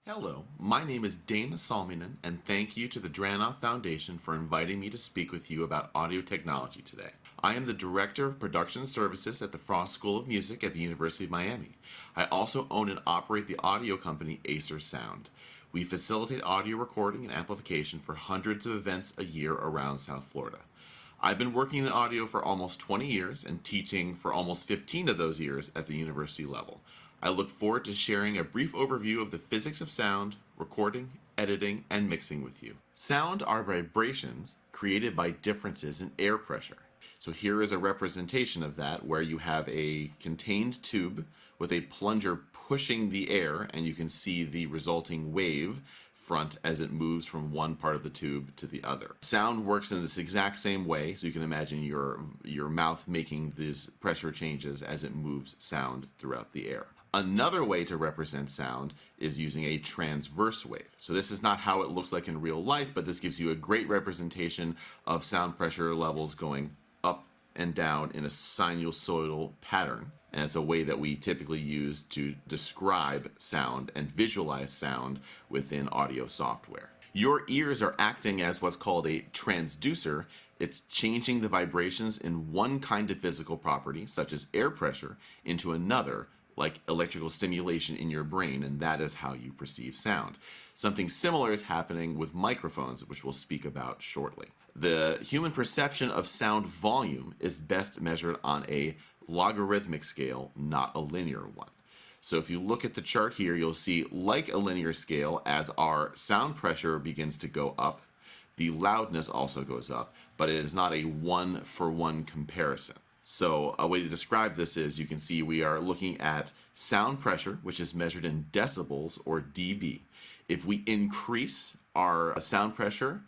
Hello, my name is Dana Salminen, and thank you to the Dranoff Foundation for inviting me to speak with you about audio technology today. I am the Director of Production Services at the Frost School of Music at the University of Miami. I also own and operate the audio company Acer Sound. We facilitate audio recording and amplification for hundreds of events a year around South Florida. I've been working in audio for almost 20 years and teaching for almost 15 of those years at the university level. I look forward to sharing a brief overview of the physics of sound, recording, editing, and mixing with you. Sound are vibrations created by differences in air pressure. So here is a representation of that where you have a contained tube with a plunger pushing the air, and you can see the resulting wave front as it moves from one part of the tube to the other. Sound works in this exact same way, so you can imagine your mouth making these pressure changes as it moves sound throughout the air. Another way to represent sound is using a transverse wave. So this is not how it looks like in real life, but this gives you a great representation of sound pressure levels going up and down in a sinusoidal pattern. And it's a way that we typically use to describe sound and visualize sound within audio software. Your ears are acting as what's called a transducer. It's changing the vibrations in one kind of physical property, such as air pressure, into another, like electrical stimulation in your brain, and that is how you perceive sound. Something similar is happening with microphones, which we'll speak about shortly. The human perception of sound volume is best measured on a logarithmic scale, not a linear one. So if you look at the chart here, you'll see, like a linear scale, as our sound pressure begins to go up, the loudness also goes up, but it is not a one-for-one comparison. So a way to describe this is, you can see we are looking at sound pressure, which is measured in decibels or dB. If we increase our sound pressure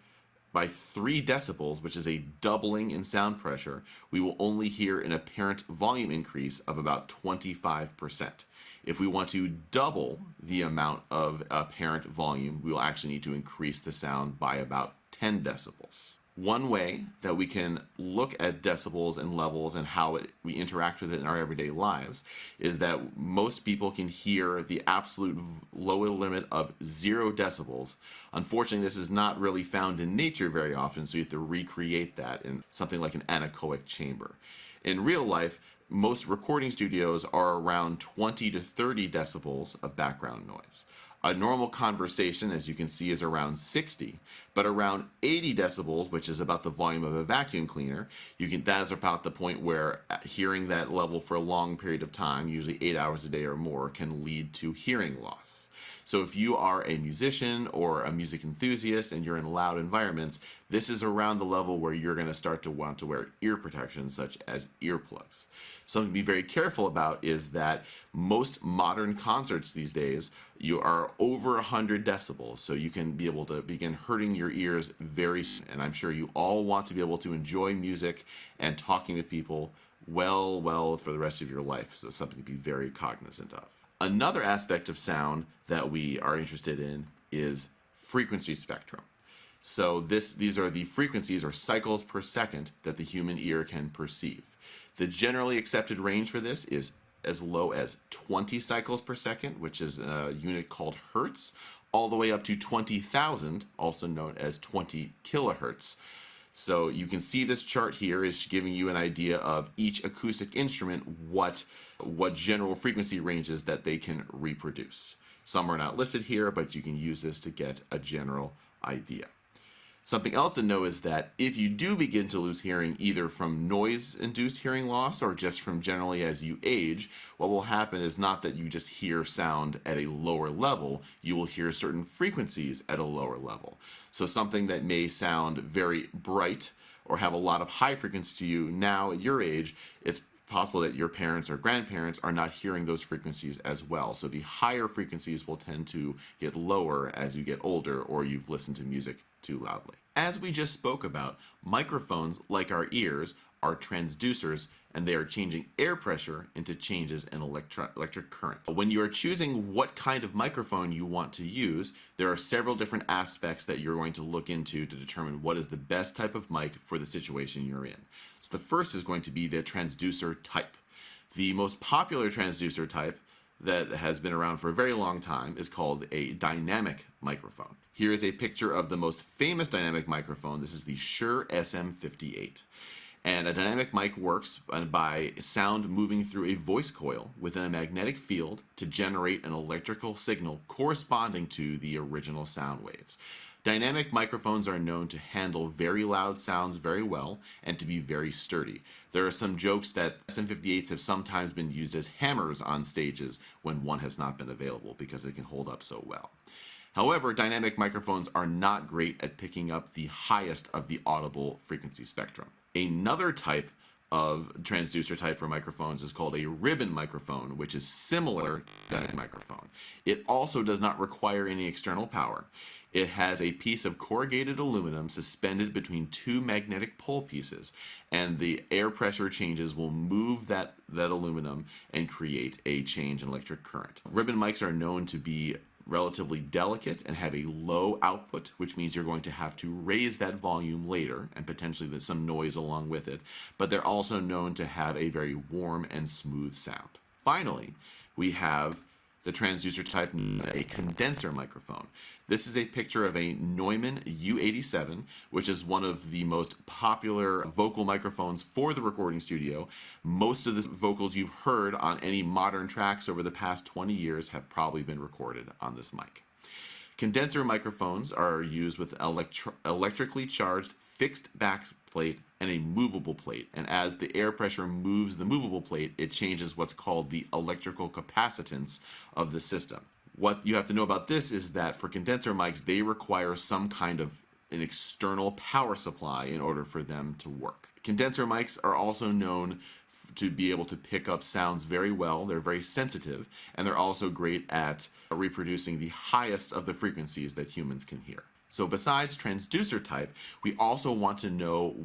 by 3 decibels, which is a doubling in sound pressure, we will only hear an apparent volume increase of about 25%. If we want to double the amount of apparent volume, we will actually need to increase the sound by about 10 decibels. One way that we can look at decibels and levels and how we interact with it in our everyday lives is that most people can hear the absolute lower limit of 0 decibels. Unfortunately, this is not really found in nature very often, so you have to recreate that in something like an anechoic chamber. In real life, most recording studios are around 20 to 30 decibels of background noise. A normal conversation, as you can see, is around 60, but around 80 decibels, which is about the volume of a vacuum cleaner, that is about the point where hearing that level for a long period of time, usually 8 hours a day or more, can lead to hearing loss. So if you are a musician or a music enthusiast and you're in loud environments, this is around the level where you're going to start to want to wear ear protection, such as earplugs. Something to be very careful about is that most modern concerts these days, you are over 100 decibels, so you can be able to begin hurting your ears very soon. And I'm sure you all want to be able to enjoy music and talking with people well for the rest of your life, so something to be very cognizant of. Another aspect of sound that we are interested in is frequency spectrum. So these are the frequencies or cycles per second that the human ear can perceive. The generally accepted range for this is as low as 20 cycles per second, which is a unit called hertz, all the way up to 20,000, also known as 20 kilohertz. So you can see this chart here is giving you an idea of each acoustic instrument, what general frequency ranges that they can reproduce. Some are not listed here, but you can use this to get a general idea. Something else to know is that if you do begin to lose hearing, either from noise-induced hearing loss or just from generally as you age, what will happen is not that you just hear sound at a lower level, you will hear certain frequencies at a lower level. So something that may sound very bright or have a lot of high frequency to you now at your age, it's possible that your parents or grandparents are not hearing those frequencies as well. So the higher frequencies will tend to get lower as you get older or you've listened to music too loudly. As we just spoke about, microphones, like our ears, are transducers, and they are changing air pressure into changes in electric current. When you are choosing what kind of microphone you want to use, there are several different aspects that you're going to look into to determine what is the best type of mic for the situation you're in. So the first is going to be the transducer type. The most popular transducer type that has been around for a very long time is called a dynamic microphone. Here is a picture of the most famous dynamic microphone. This is the Shure SM58. And a dynamic mic works by sound moving through a voice coil within a magnetic field to generate an electrical signal corresponding to the original sound waves. Dynamic microphones are known to handle very loud sounds very well and to be very sturdy. There are some jokes that SM58s have sometimes been used as hammers on stages when one has not been available because it can hold up so well. However, dynamic microphones are not great at picking up the highest of the audible frequency spectrum. Another type of transducer type for microphones is called a ribbon microphone, which is similar to dynamic microphone. It also does not require any external power. It has a piece of corrugated aluminum suspended between two magnetic pole pieces, and the air pressure changes will move that aluminum and create a change in electric current. Ribbon mics are known to be relatively delicate and have a low output, which means you're going to have to raise that volume later and potentially there's some noise along with it, but they're also known to have a very warm and smooth sound. Finally, we have the transducer type known as a condenser microphone. This is a picture of a Neumann U87, which is one of the most popular vocal microphones for the recording studio. Most of the vocals you've heard on any modern tracks over the past 20 years have probably been recorded on this mic. Condenser microphones are used with electrically charged fixed back plate and a movable plate, and as the air pressure moves the movable plate, it changes what's called the electrical capacitance of the system. What you have to know about this is that for condenser mics, they require some kind of an external power supply in order for them to work. Condenser mics are also known to be able to pick up sounds very well. They're very sensitive, and they're also great at reproducing the highest of the frequencies that humans can hear. So besides transducer type, we also want to know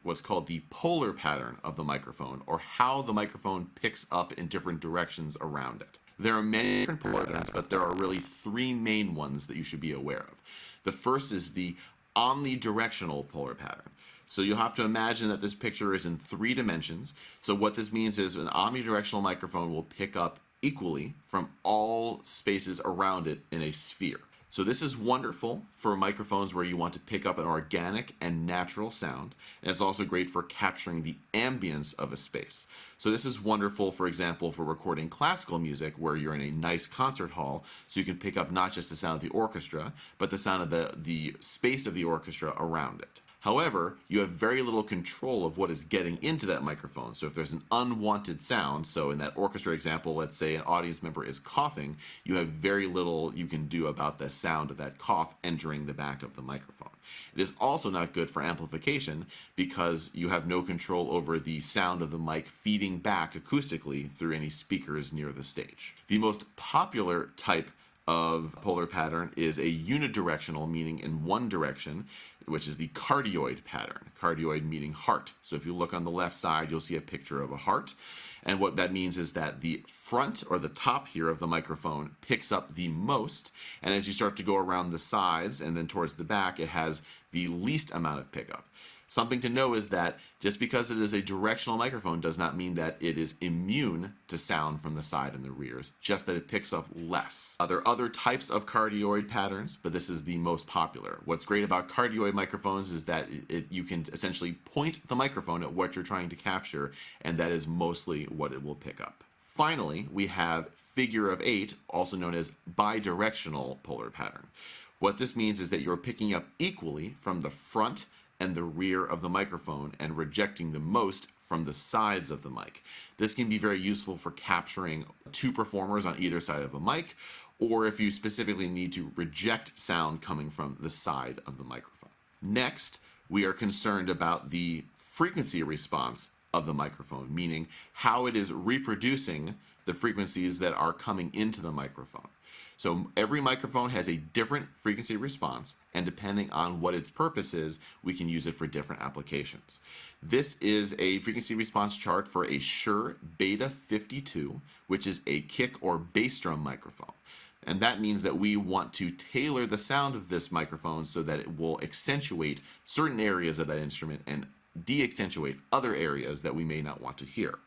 what's called the polar pattern of the microphone, or how the microphone picks up in different directions around it. There are many different polar patterns, but there are really three main ones that you should be aware of. The first is the omnidirectional polar pattern. So you'll have to imagine that this picture is in 3 dimensions. So what this means is an omnidirectional microphone will pick up equally from all spaces around it in a sphere. So this is wonderful for microphones where you want to pick up an organic and natural sound, and it's also great for capturing the ambience of a space. So this is wonderful, for example, for recording classical music where you're in a nice concert hall, so you can pick up not just the sound of the orchestra, but the sound of the space of the orchestra around it. However, you have very little control of what is getting into that microphone. So if there's an unwanted sound, so in that orchestra example, let's say an audience member is coughing, you have very little you can do about the sound of that cough entering the back of the microphone. It is also not good for amplification because you have no control over the sound of the mic feeding back acoustically through any speakers near the stage. The most popular type of polar pattern is a unidirectional, meaning in one direction, which is the cardioid pattern. Cardioid meaning heart. So if you look on the left side, you'll see a picture of a heart. And what that means is that the front or the top here of the microphone picks up the most. And as you start to go around the sides and then towards the back, it has the least amount of pickup. Something to know is that just because it is a directional microphone does not mean that it is immune to sound from the side and the rears, just that it picks up less. There are other types of cardioid patterns, but this is the most popular. What's great about cardioid microphones is that you can essentially point the microphone at what you're trying to capture, and that is mostly what it will pick up. Finally, we have figure of 8, also known as bidirectional polar pattern. What this means is that you're picking up equally from the front and the rear of the microphone and rejecting the most from the sides of the mic. This can be very useful for capturing 2 performers on either side of a mic, or if you specifically need to reject sound coming from the side of the microphone. Next, we are concerned about the frequency response of the microphone, meaning how it is reproducing the frequencies that are coming into the microphone. So every microphone has a different frequency response, and depending on what its purpose is, we can use it for different applications. This is a frequency response chart for a Shure Beta 52, which is a kick or bass drum microphone. And that means that we want to tailor the sound of this microphone so that it will accentuate certain areas of that instrument and de-accentuate other areas that we may not want to hear.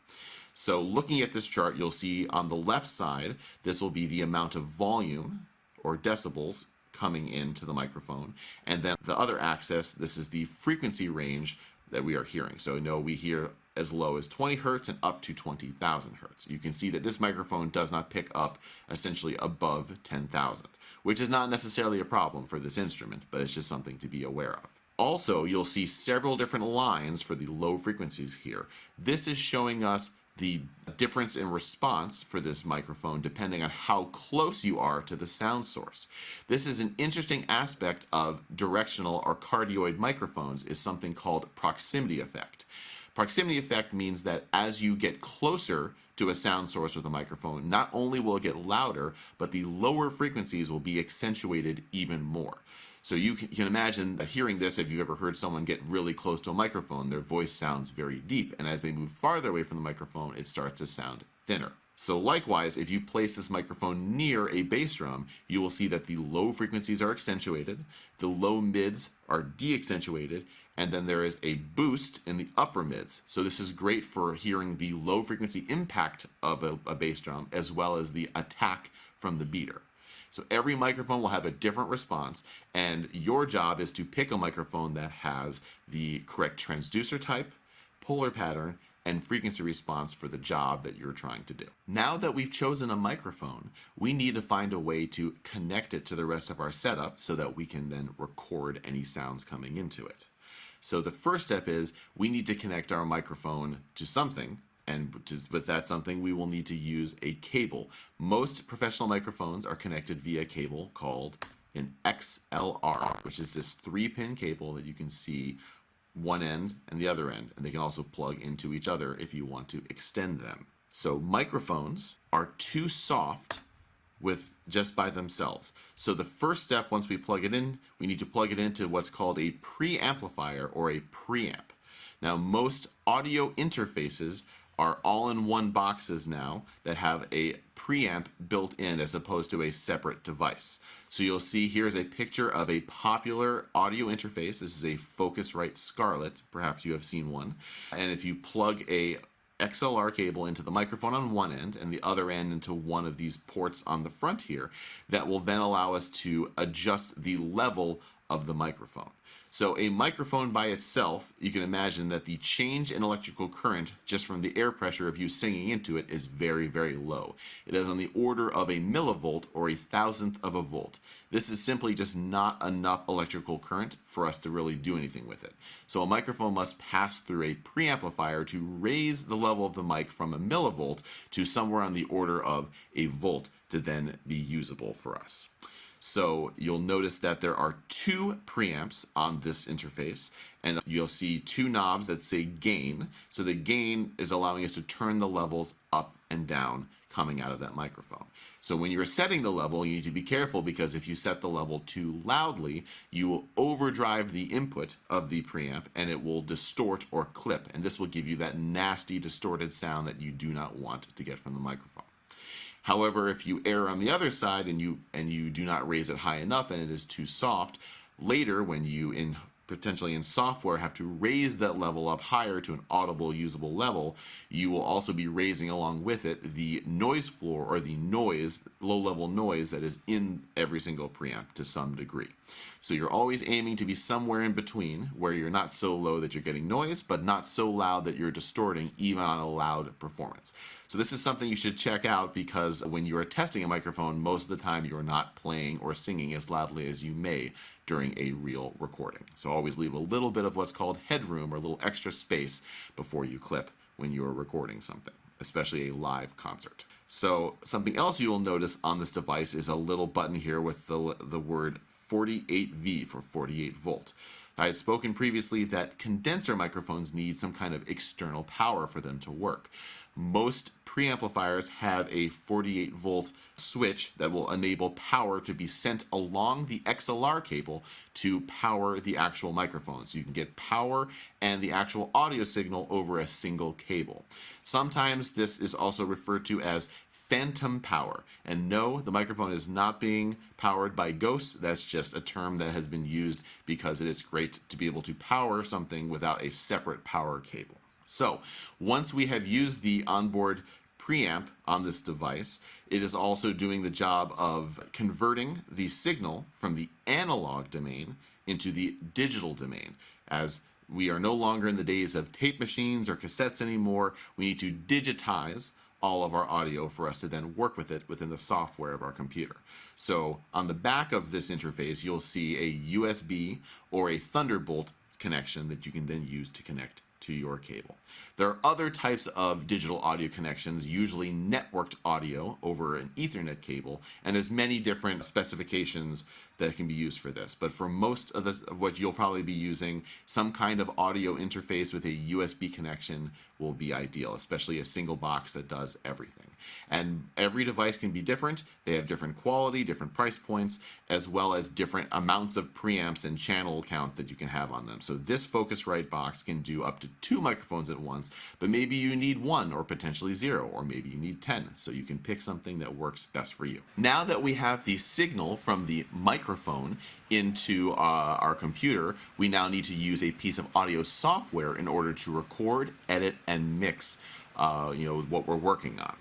So looking at this chart, you'll see on the left side, this will be the amount of volume or decibels coming into the microphone. And then the other axis, this is the frequency range that we are hearing. So we hear as low as 20 hertz and up to 20,000 hertz. You can see that this microphone does not pick up essentially above 10,000, which is not necessarily a problem for this instrument, but it's just something to be aware of. Also, you'll see several different lines for the low frequencies here. This is showing us the difference in response for this microphone depending on how close you are to the sound source. This is an interesting aspect of directional or cardioid microphones, is something called proximity effect. Proximity effect means that as you get closer to a sound source with a microphone, not only will it get louder, but the lower frequencies will be accentuated even more. So you can imagine hearing this. If you've ever heard someone get really close to a microphone, their voice sounds very deep, and as they move farther away from the microphone, it starts to sound thinner. So likewise, if you place this microphone near a bass drum, you will see that the low frequencies are accentuated, the low mids are de-accentuated, and then there is a boost in the upper mids. So this is great for hearing the low frequency impact of a bass drum as well as the attack from the beater. So every microphone will have a different response, and your job is to pick a microphone that has the correct transducer type, polar pattern, and frequency response for the job that you're trying to do. Now that we've chosen a microphone, we need to find a way to connect it to the rest of our setup so that we can then record any sounds coming into it. So the first step is we need to connect our microphone to something. And with that something, we will need to use a cable. Most professional microphones are connected via a cable called an XLR, which is this 3-pin cable that you can see one end and the other end. And they can also plug into each other if you want to extend them. So microphones are too soft just by themselves. So the first step, once we plug it in, we need to plug it into what's called a preamplifier or a preamp. Now, most audio interfaces are all-in-one boxes now that have a preamp built in as opposed to a separate device. So you'll see here's a picture of a popular audio interface. This is a Focusrite Scarlett. Perhaps you have seen one. And if you plug a XLR cable into the microphone on one end and the other end into one of these ports on the front here, that will then allow us to adjust the level of the microphone. So a microphone by itself, you can imagine that the change in electrical current just from the air pressure of you singing into it is very, very low. It is on the order of a millivolt or a thousandth of a volt. This is simply just not enough electrical current for us to really do anything with it. So a microphone must pass through a preamplifier to raise the level of the mic from a millivolt to somewhere on the order of a volt to then be usable for us. So you'll notice that there are 2 preamps on this interface, and you'll see 2 knobs that say gain. So the gain is allowing us to turn the levels up and down coming out of that microphone. So when you're setting the level, you need to be careful, because if you set the level too loudly, you will overdrive the input of the preamp and it will distort or clip, and this will give you that nasty distorted sound that you do not want to get from the microphone. However, if you err on the other side and you do not raise it high enough and it is too soft, later when you potentially in software have to raise that level up higher to an audible, usable level, you will also be raising along with it the noise floor or the noise, low-level noise that is in every single preamp to some degree. So you're always aiming to be somewhere in between, where you're not so low that you're getting noise, but not so loud that you're distorting even on a loud performance. So this is something you should check out, because when you are testing a microphone, most of the time you're not playing or singing as loudly as you may during a real recording. So always leave a little bit of what's called headroom, or a little extra space, before you clip when you're recording something, especially a live concert. So something else you will notice on this device is a little button here with the word 48V for 48 volt. I had spoken previously that condenser microphones need some kind of external power for them to work. Most preamplifiers have a 48 volt switch that will enable power to be sent along the XLR cable to power the actual microphone. So you can get power and the actual audio signal over a single cable. Sometimes this is also referred to as phantom power. And no, the microphone is not being powered by ghosts. That's just a term that has been used because it is great to be able to power something without a separate power cable. So once we have used the onboard preamp on this device, it is also doing the job of converting the signal from the analog domain into the digital domain. As we are no longer in the days of tape machines or cassettes anymore, we need to digitize all of our audio for us to then work with it within the software of our computer. So on the back of this interface, you'll see a USB or a Thunderbolt connection that you can then use to connect to your cable. There are other types of digital audio connections, usually networked audio over an Ethernet cable, and there's many different specifications that can be used for this. But for most of what you'll probably be using, some kind of audio interface with a USB connection will be ideal, especially a single box that does everything. And every device can be different. They have different quality, different price points, as well as different amounts of preamps and channel counts that you can have on them. So this Focusrite box can do up to 2 microphones at once, but maybe you need 1 or potentially 0, or maybe you need 10. So you can pick something that works best for you. Now that we have the signal from the microphone into our computer, we now need to use a piece of audio software in order to record, edit, and mix what we're working on.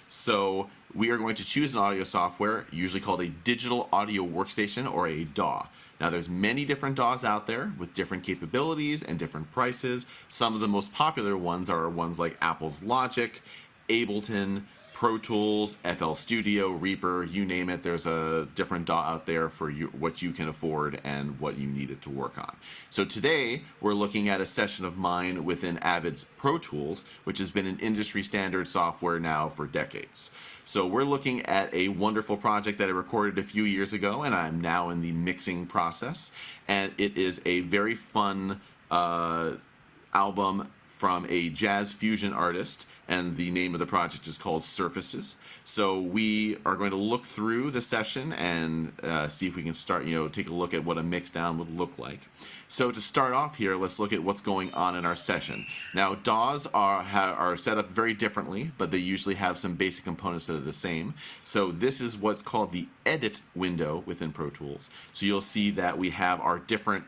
So we are going to choose an audio software, usually called a digital audio workstation or a DAW. Now there's many different DAWs out there with different capabilities and different prices. Some of the most popular ones are ones like Apple's Logic, Ableton, Pro Tools, FL Studio, Reaper, you name it. There's a different DAW out there for what you can afford and what you need it to work on. So today we're looking at a session of mine within Avid's Pro Tools, which has been an industry standard software now for decades. So we're looking at a wonderful project that I recorded a few years ago, and I'm now in the mixing process. And it is a very fun album from a jazz fusion artist, and the name of the project is called Surfaces. So we are going to look through the session and see if we can start, take a look at what a mix down would look like. So to start off here, let's look at what's going on in our session. Now DAWs are set up very differently, but they usually have some basic components that are the same. So this is what's called the edit window within Pro Tools. So you'll see that we have our different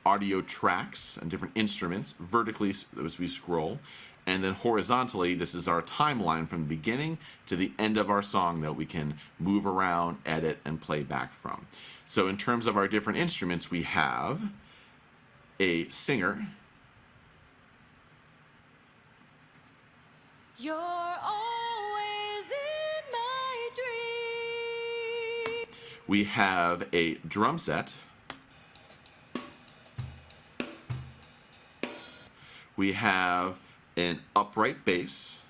audio tracks and different instruments vertically as we scroll, and then horizontally this is our timeline from the beginning to the end of our song that we can move around, edit, and play back from. So in terms of our different instruments, we have a singer, you're always in my dream, we have a drum set, we have an upright bass,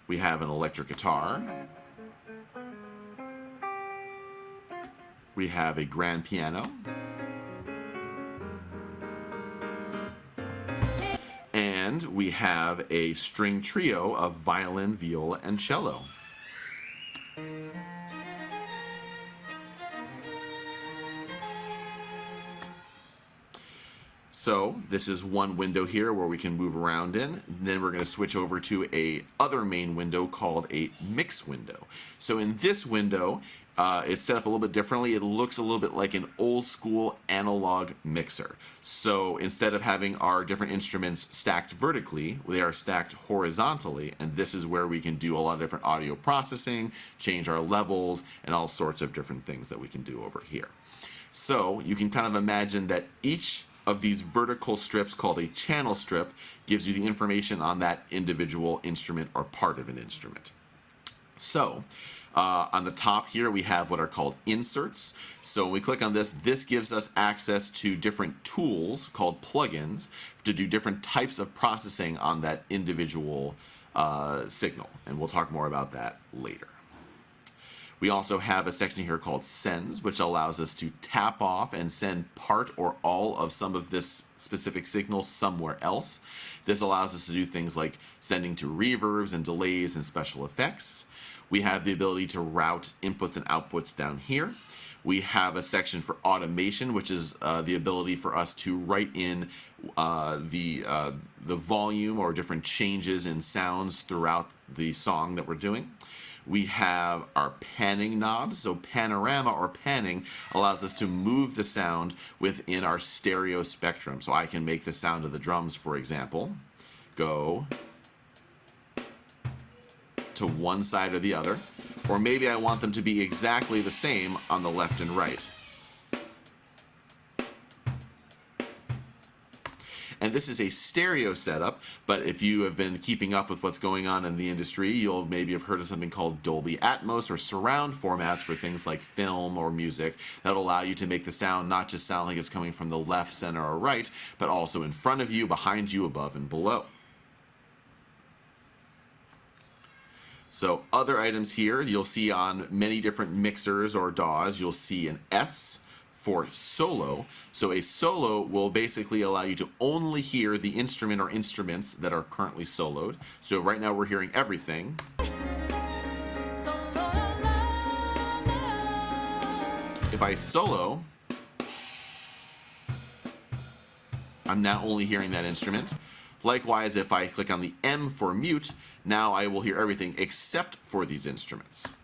we have an electric guitar, we have a grand piano, and we have a string trio of violin, viola, and cello. So this is one window here where we can move around in. Then we're going to switch over to a other main window called a mix window. So in this window, it's set up a little bit differently. It looks a little bit like an old school analog mixer. So instead of having our different instruments stacked vertically, they are stacked horizontally, and this is where we can do a lot of different audio processing, change our levels, and all sorts of different things that we can do over here. So you can kind of imagine that each of these vertical strips, called a channel strip, gives you the information on that individual instrument or part of an instrument. So on the top here we have what are called inserts. So when we click on this, this gives us access to different tools called plugins to do different types of processing on that individual signal, and we'll talk more about that later. We also have a section here called Sends, which allows us to tap off and send part or all of some of this specific signal somewhere else. This allows us to do things like sending to reverbs and delays and special effects. We have the ability to route inputs and outputs down here. We have a section for automation, which is the ability for us to write in the volume or different changes in sounds throughout the song that we're doing. we have our panning knobs. So panorama or panning allows us to move the sound within our stereo spectrum. So I can make the sound of the drums, for example, go to one side or the other, or maybe I want them to be exactly the same on the left and right. And this is a stereo setup, but if you have been keeping up with what's going on in the industry, you'll maybe have heard of something called Dolby Atmos or surround formats for things like film or music that allow you to make the sound not just sound like it's coming from the left, center, or right, but also in front of you, behind you, above, and below. So other items here, you'll see on many different mixers or DAWs, you'll see an S for solo. So a solo will basically allow you to only hear the instrument or instruments that are currently soloed. So right now we're hearing everything. If I solo, I'm now only hearing that instrument. Likewise, if I click on the M for mute, now I will hear everything except for these instruments.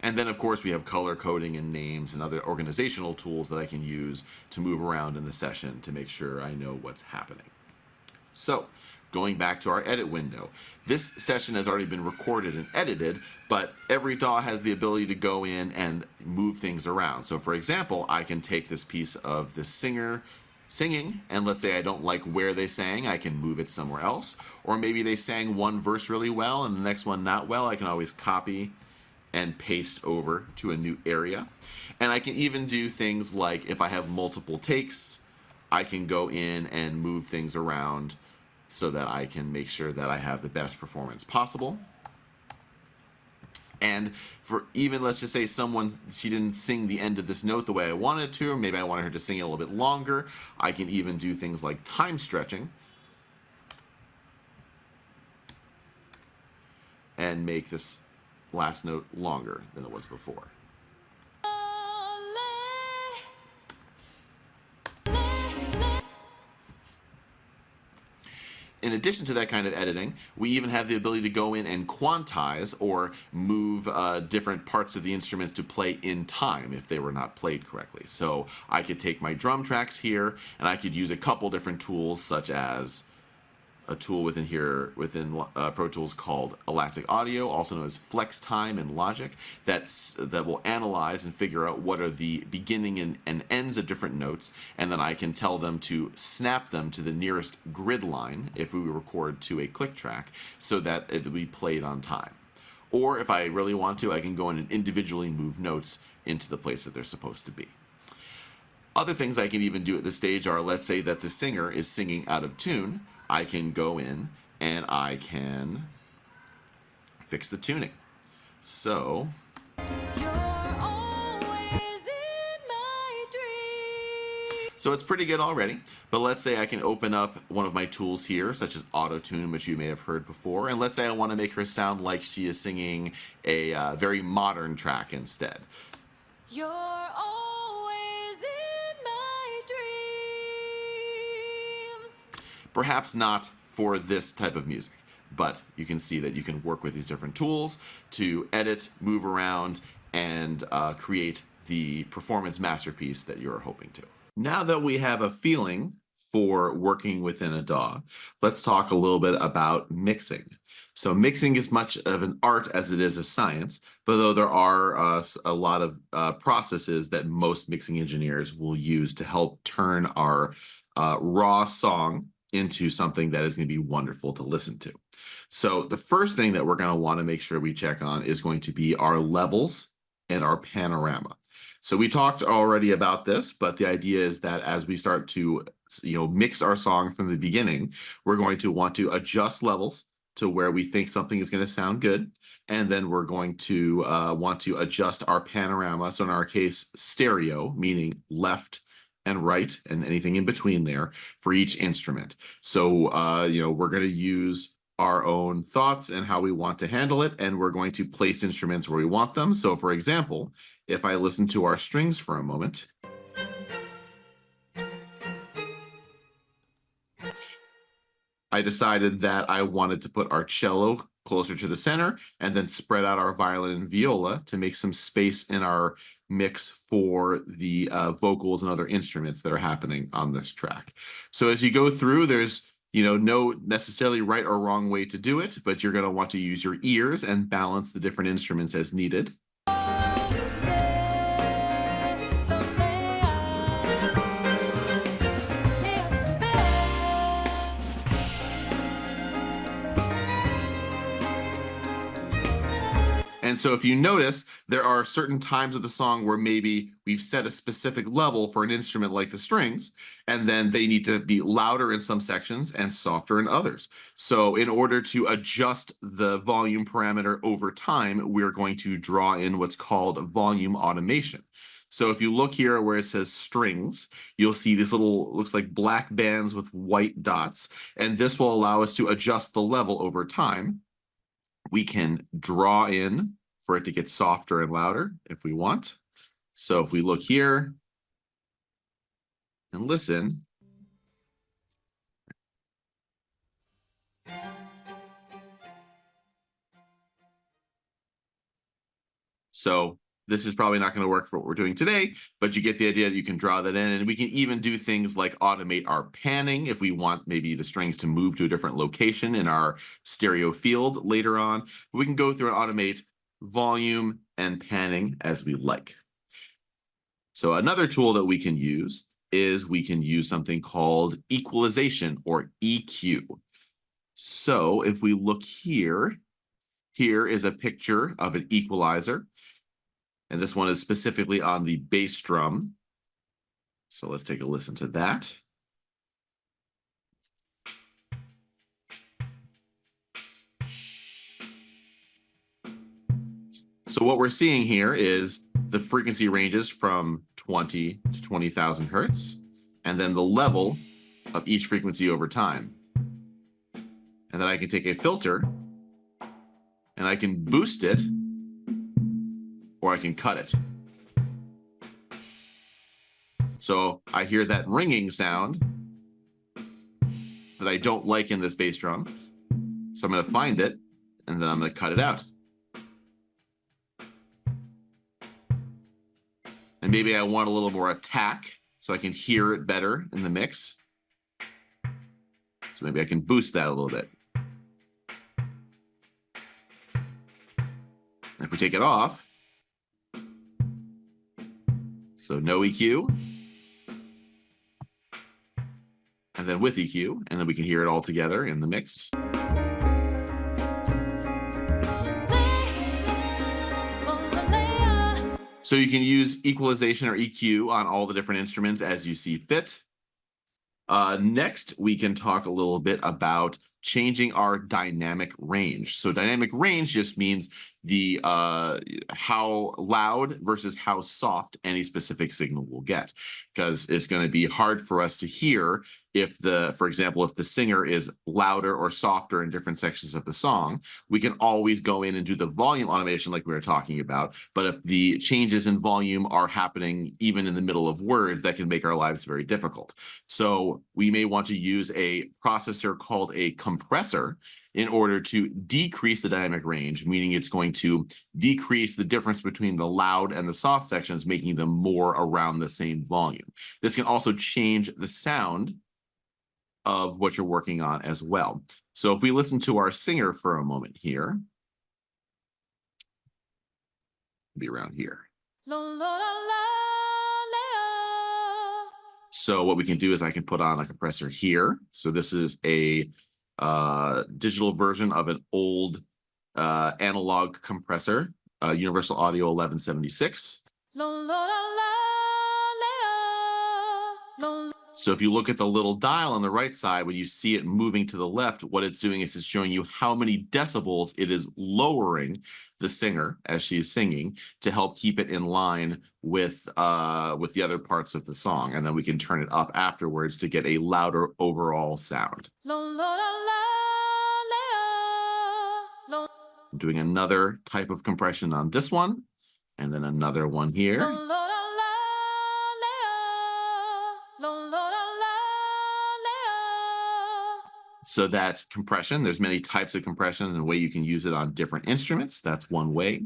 And then, of course, we have color coding and names and other organizational tools that I can use to move around in the session to make sure I know what's happening. So, going back to our edit window, this session has already been recorded and edited, but every DAW has the ability to go in and move things around. So, for example, I can take this piece of the singer singing, and let's say I don't like where they sang, I can move it somewhere else. Or maybe they sang one verse really well and the next one not well. I can always copy and paste over to a new area. And I can even do things like if I have multiple takes, I can go in and move things around so that I can make sure that I have the best performance possible. And for even, let's just say she didn't sing the end of this note the way I wanted to, or maybe I wanted her to sing it a little bit longer, I can even do things like time stretching and make this last note longer than it was before. In addition to that kind of editing, we even have the ability to go in and quantize or move different parts of the instruments to play in time if they were not played correctly. So I could take my drum tracks here and I could use a couple different tools, such as a tool within here, within Pro Tools, called Elastic Audio, also known as Flex Time in Logic, that will analyze and figure out what are the beginning and ends of different notes, and then I can tell them to snap them to the nearest grid line if we record to a click track, so that it will be played on time. Or if I really want to, I can go in and individually move notes into the place that they're supposed to be. Other things I can even do at this stage are, let's say that the singer is singing out of tune, I can go in and I can fix the tuning. So it's pretty good already, but let's say I can open up one of my tools here, such as Auto Tune, which you may have heard before, and let's say I want to make her sound like she is singing a very modern track instead. You're always in my dreams. Perhaps not for this type of music, but you can see that you can work with these different tools to edit, move around, and create the performance masterpiece that you're hoping to. Now that we have a feeling for working within a DAW, let's talk a little bit about mixing. So mixing is much of an art as it is a science, but though there are a lot of processes that most mixing engineers will use to help turn our raw song into something that is going to be wonderful to listen to. So the first thing that we're going to want to make sure we check on is going to be our levels and our panorama. So we talked already about this, but the idea is that as we start to mix our song from the beginning, we're going to want to adjust levels to where we think something is going to sound good. And then we're going to want to adjust our panorama. So in our case, stereo, meaning left and right and anything in between there for each instrument. So, we're going to use our own thoughts and how we want to handle it, and we're going to place instruments where we want them. So, for example, if I listen to our strings for a moment, I decided that I wanted to put our cello closer to the center and then spread out our violin and viola to make some space in our mix for the vocals and other instruments that are happening on this track. So as you go through, there's no necessarily right or wrong way to do it, but you're going to want to use your ears and balance the different instruments as needed. And so if you notice, there are certain times of the song where maybe we've set a specific level for an instrument like the strings, and then they need to be louder in some sections and softer in others. So in order to adjust the volume parameter over time, we're going to draw in what's called volume automation. So if you look here where it says strings, you'll see these little, looks like black bands with white dots, and this will allow us to adjust the level over time. We can draw in for it to get softer and louder if we want. So if we look here and listen, so this is probably not going to work for what we're doing today, but you get the idea that you can draw that in. And we can even do things like automate our panning if we want maybe the strings to move to a different location in our stereo field later on. We can go through and automate volume and panning as we like. So another tool that we can use is we can use something called equalization or EQ. So if we look here, here is a picture of an equalizer. And this one is specifically on the bass drum. So let's take a listen to that. So what we're seeing here is the frequency ranges from 20 to 20,000 hertz, and then the level of each frequency over time. And then I can take a filter and I can boost it, or I can cut it. So I hear that ringing sound that I don't like in this bass drum. So I'm going to find it, and then I'm going to cut it out. And maybe I want a little more attack so I can hear it better in the mix. So maybe I can boost that a little bit. If we take it off, so no EQ, and then with EQ, and then we can hear it all together in the mix. So you can use equalization or EQ on all the different instruments as you see fit. Next, we can talk a little bit about changing our dynamic range. So dynamic range just means the how loud versus how soft any specific signal will get, because it's going to be hard for us to hear if for example, if the singer is louder or softer in different sections of the song. We can always go in and do the volume automation like we were talking about, but if the changes in volume are happening even in the middle of words, that can make our lives very difficult. So we may want to use a processor called a compressor in order to decrease the dynamic range, meaning it's going to decrease the difference between the loud and the soft sections, making them more around the same volume. This can also change the sound of what you're working on as well. So if we listen to our singer for a moment here, be around here. So what we can do is I can put on a compressor here. So this is a digital version of an old analog compressor, Universal Audio 1176. So if you look at the little dial on the right side, when you see it moving to the left, what it's doing is it's showing you how many decibels it is lowering the singer as she is singing to help keep it in line with the other parts of the song. And then we can turn it up afterwards to get a louder overall sound. I'm doing another type of compression on this one, and then another one here. So that's compression. There's many types of compression and the way you can use it on different instruments. That's one way.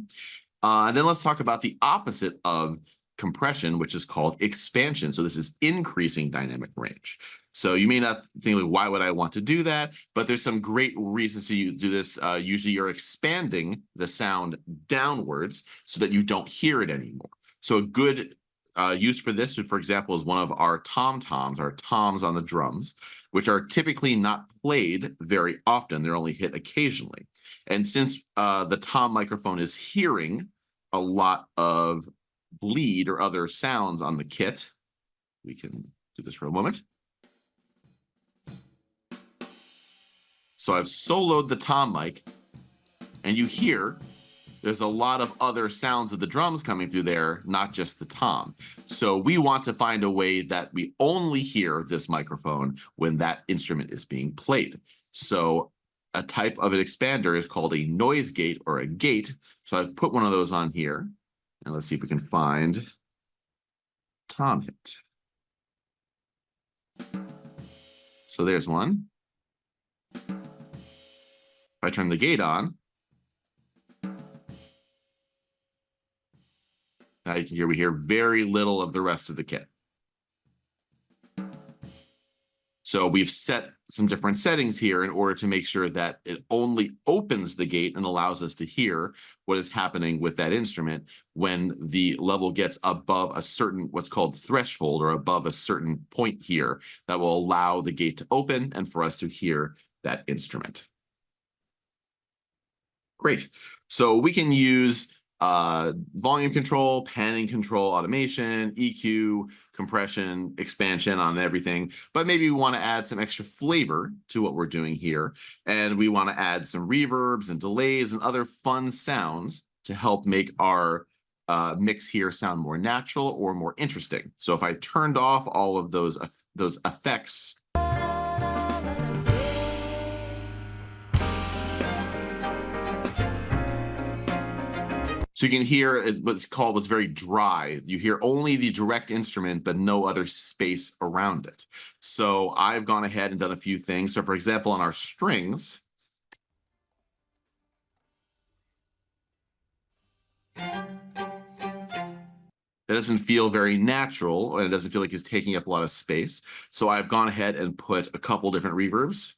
And then let's talk about the opposite of compression, which is called expansion. So this is increasing dynamic range. So you may not think, like, why would I want to do that? But there's some great reasons to do this. Usually you're expanding the sound downwards so that you don't hear it anymore. So a good use for this, for example, is one of our tom-toms, our toms on the drums, which are typically not played very often. They're only hit occasionally. And since the tom microphone is hearing a lot of bleed or other sounds on the kit, we can do this for a moment. So I've soloed the tom mic, and you hear there's a lot of other sounds of the drums coming through there, not just the tom. So we want to find a way that we only hear this microphone when that instrument is being played. So a type of an expander is called a noise gate or a gate. So I've put one of those on here. And let's see if we can find tom hit. So there's one. If I turn the gate on, now you can hear, we hear very little of the rest of the kit. So we've set some different settings here in order to make sure that it only opens the gate and allows us to hear what is happening with that instrument when the level gets above a certain, what's called threshold, or above a certain point here that will allow the gate to open and for us to hear that instrument. Great. So we can use volume control, panning control, automation, EQ, compression, expansion on everything. But maybe we want to add some extra flavor to what we're doing here. And we want to add some reverbs and delays and other fun sounds to help make our mix here sound more natural or more interesting. So if I turned off all of those effects, so you can hear what's very dry. You hear only the direct instrument, but no other space around it. So I've gone ahead and done a few things. So for example, on our strings, it doesn't feel very natural, and it doesn't feel like it's taking up a lot of space. So I've gone ahead and put a couple different reverbs.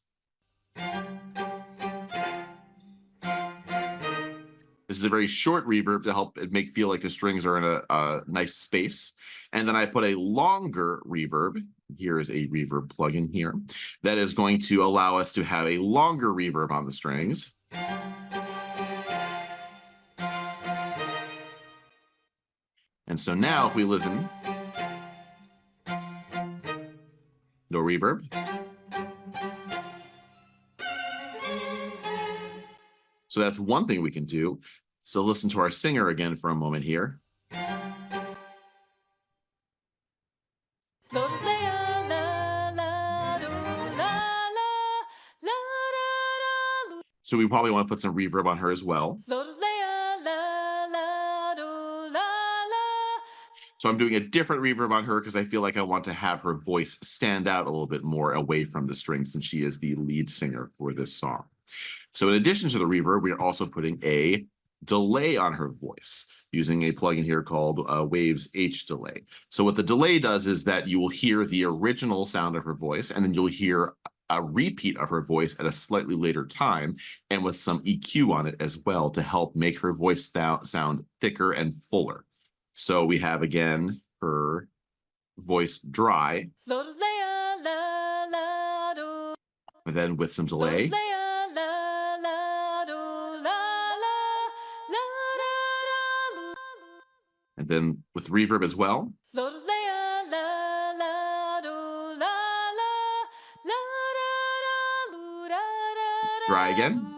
This is a very short reverb to help it feel like the strings are in a nice space. And then I put a longer reverb. Here is a reverb plugin here that is going to allow us to have a longer reverb on the strings. And so now if we listen, no reverb. So that's one thing we can do. So listen to our singer again for a moment here. So we probably want to put some reverb on her as well. So I'm doing a different reverb on her because I feel like I want to have her voice stand out a little bit more away from the strings, since she is the lead singer for this song. So in addition to the reverb, we are also putting a delay on her voice using a plugin here called Waves H Delay. So what the delay does is that you will hear the original sound of her voice, and then you'll hear a repeat of her voice at a slightly later time, and with some EQ on it as well to help make her voice sound thicker and fuller. So we have, again, her voice dry, and then with some delay. And then with reverb as well. Dry again.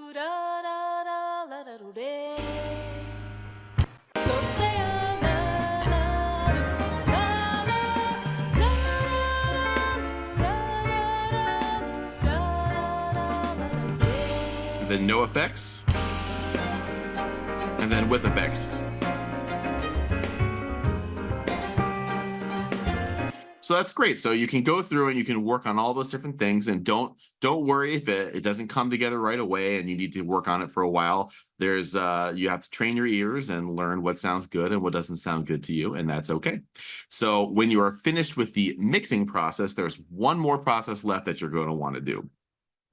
And then no effects. And then with effects. So that's great. So you can go through and you can work on all those different things, and don't worry if it doesn't come together right away and you need to work on it for a while. There's you have to train your ears and learn what sounds good and what doesn't sound good to you, and that's okay. So when you are finished with the mixing process, there's one more process left that you're going to want to do.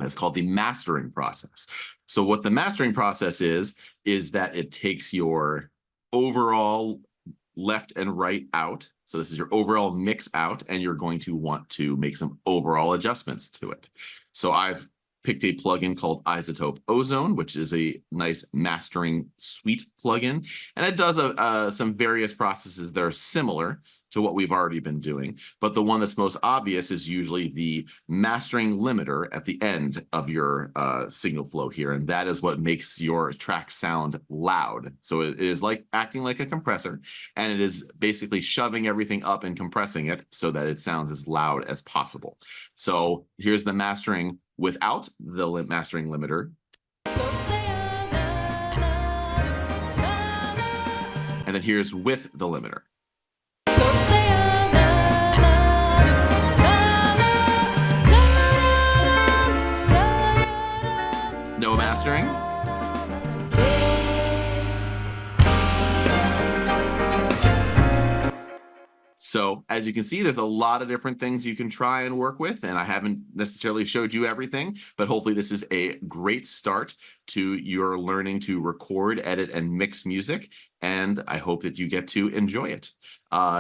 It's called the mastering process. So what the mastering process is that it takes your overall left and right out. So this is your overall mix out, and you're going to want to make some overall adjustments to it. So I've picked a plugin called Isotope Ozone, which is a nice mastering suite plugin, and it does some various processes that are similar to what we've already been doing. But the one that's most obvious is usually the mastering limiter at the end of your signal flow here. And that is what makes your track sound loud. So it is like acting like a compressor, and it is basically shoving everything up and compressing it so that it sounds as loud as possible. So here's the mastering without the mastering limiter. And then here's with the limiter. No mastering. So as you can see, there's a lot of different things you can try and work with, and I haven't necessarily showed you everything, but hopefully this is a great start to your learning to record, edit, and mix music, and I hope that you get to enjoy it.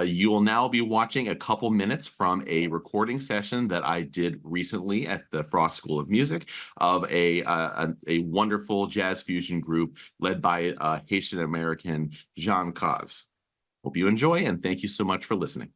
You will now be watching a couple minutes from a recording session that I did recently at the Frost School of Music of a wonderful jazz fusion group led by Haitian American Jean Caz. Hope you enjoy, and thank you so much for listening.